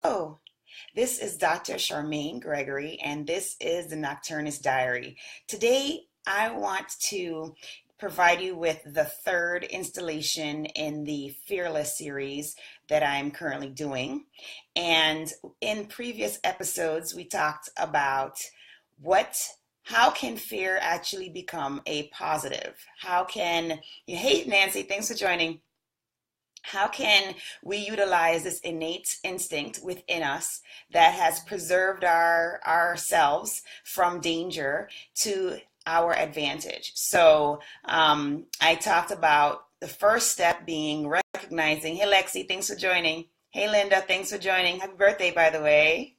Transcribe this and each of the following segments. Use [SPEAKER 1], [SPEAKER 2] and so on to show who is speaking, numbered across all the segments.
[SPEAKER 1] Oh, this is Dr. Charmaine Gregory, and this is the Nocturnist Diary. Today, I want to provide you with the third installation in the Fearless series that I'm currently doing. And in previous episodes, we talked about what how can fear actually become a positive? How can you hate Nancy? Thanks for joining. How can we utilize this innate instinct within us that has preserved ourselves from danger to our advantage? So I talked about the first step being recognizing. Hey, Lexi, thanks for joining. Hey, Linda, thanks for joining. Happy birthday, by the way.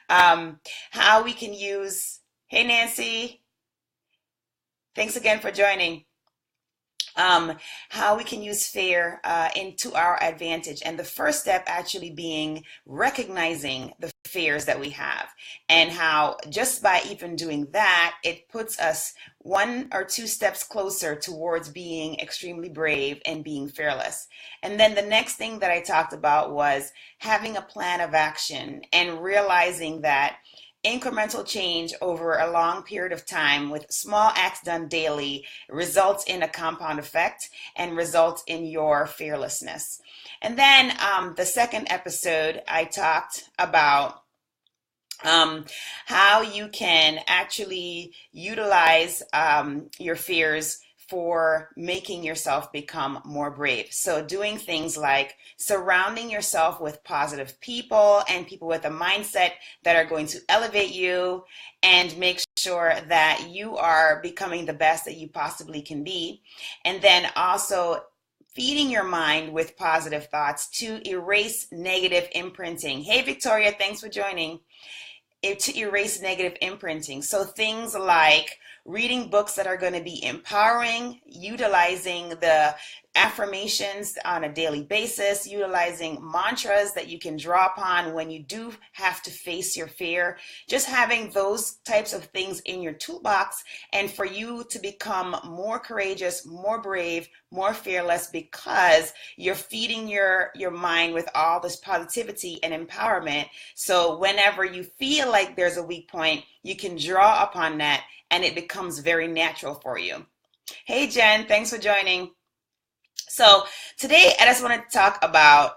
[SPEAKER 1] um, how we can use. Hey, Nancy, thanks again for joining. um, how we can use fear into our advantage. And the first step actually being recognizing the fears that we have, and how just by even doing that, it puts us one or two steps closer towards being extremely brave and being fearless. And then the next thing that I talked about was having a plan of action and realizing that incremental change over a long period of time with small acts done daily results in a compound effect and results in your fearlessness. And then the second episode, I talked about um, how you can actually utilize your fears for making yourself become more brave. So, doing things like surrounding yourself with positive people and people with a mindset that are going to elevate you and make sure that you are becoming the best that you possibly can be. And then also feeding your mind with positive thoughts to erase negative imprinting. Hey, Victoria, thanks for joining. To erase negative imprinting. So things like reading books that are going to be empowering, utilizing the affirmations on a daily basis, utilizing mantras that you can draw upon when you do have to face your fear, just having those types of things in your toolbox, and for you to become more courageous, more brave, more fearless, because you're feeding your mind with all this positivity and empowerment. So whenever you feel like there's a weak point, you can draw upon that and it becomes very natural for you. Hey, Jen, thanks for joining. So today I just wanted to talk about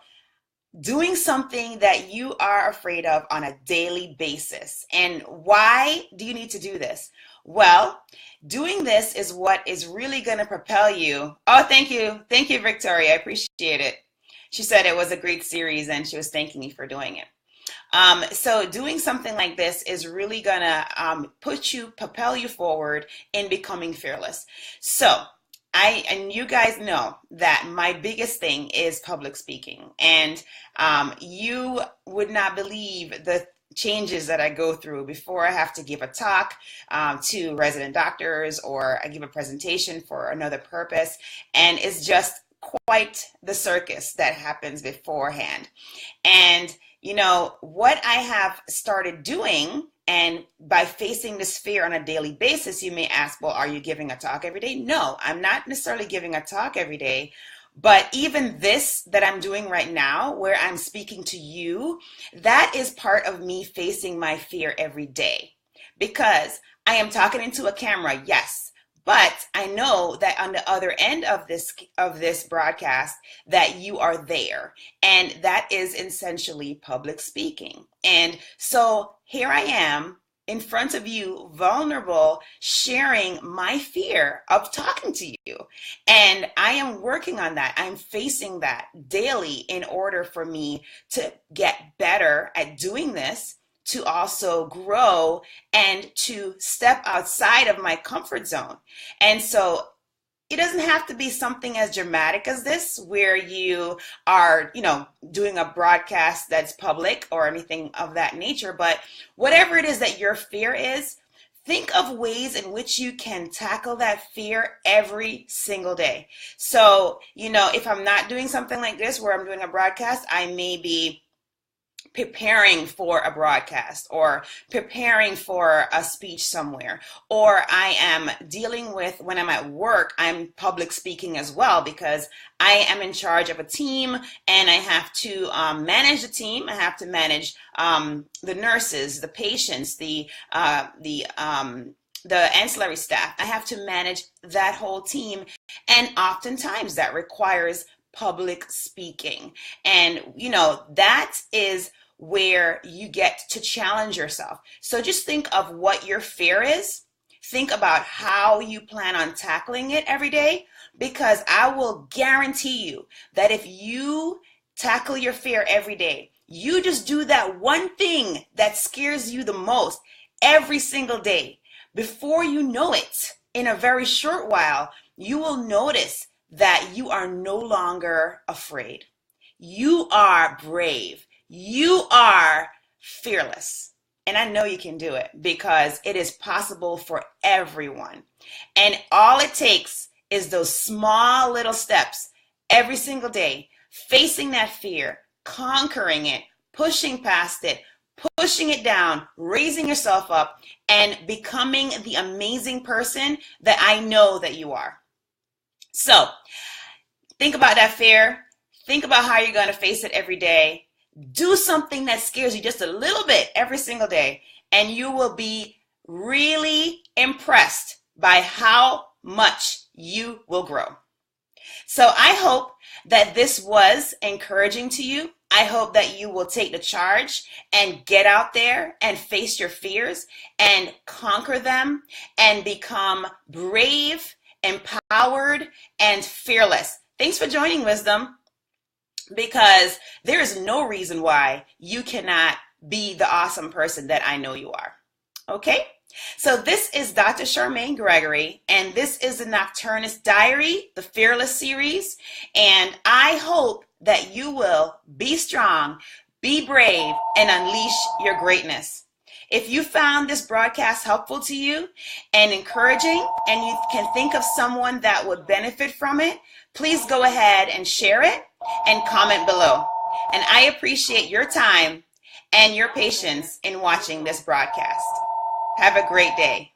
[SPEAKER 1] doing something that you are afraid of on a daily basis. And why do you need to do this? Well, doing this is what is really going to propel you. Oh, thank you. Thank you, Victoria. I appreciate it. She said it was a great series and she was thanking me for doing it. So doing something like this is really gonna propel you forward in becoming fearless. So and you guys know that my biggest thing is public speaking, and you would not believe the changes that I go through before I have to give a talk to resident doctors, or I give a presentation for another purpose, and it's just quite the circus that happens beforehand. And what I have started doing, and by facing this fear on a daily basis, you may ask, well, are you giving a talk every day? No, I'm not necessarily giving a talk every day. But even this that I'm doing right now, where I'm speaking to you, that is part of me facing my fear every day. Because I am talking into a camera, yes, but I know that on the other end of this broadcast, that you are there, and that is essentially public speaking. And so here I am in front of you, vulnerable, sharing my fear of talking to you. And I am working on that. I'm facing that daily in order for me to get better at doing this, to also grow and to step outside of my comfort zone. And so it doesn't have to be something as dramatic as this, where you are, doing a broadcast that's public or anything of that nature. But whatever it is that your fear is, think of ways in which you can tackle that fear every single day. So, if I'm not doing something like this where I'm doing a broadcast, I may be preparing for a broadcast or preparing for a speech somewhere, or I am dealing with, when I'm at work, I'm public speaking as well, because I am in charge of a team and I have to manage the team. I have to manage the nurses, the patients, the ancillary staff. I have to manage that whole team. And oftentimes that requires public speaking. And, that is where you get to challenge yourself. So just think of what your fear is. Think about how you plan on tackling it every day, because I will guarantee you that if you tackle your fear every day, you just do that one thing that scares you the most every single day. Before you know it, in a very short while, you will notice that you are no longer afraid. You are brave. You are fearless. And I know you can do it, because it is possible for everyone. And all it takes is those small little steps every single day, facing that fear, conquering it, pushing past it, pushing it down, raising yourself up, and becoming the amazing person that I know that you are. So think about that fear. Think about how you're going to face it every day. Do something that scares you just a little bit every single day, and you will be really impressed by how much you will grow. So I hope that this was encouraging to you. I hope that you will take the charge and get out there and face your fears and conquer them and become brave, empowered, and fearless. Thanks for joining Wisdom, because there is no reason why you cannot be the awesome person that I know you are. Okay? So this is Dr. Charmaine Gregory, and this is the Nocturnist Diary, the Fearless series, and I hope that you will be strong, be brave, and unleash your greatness. If you found this broadcast helpful to you and encouraging, and you can think of someone that would benefit from it, please go ahead and share it and comment below. And I appreciate your time and your patience in watching this broadcast. Have a great day.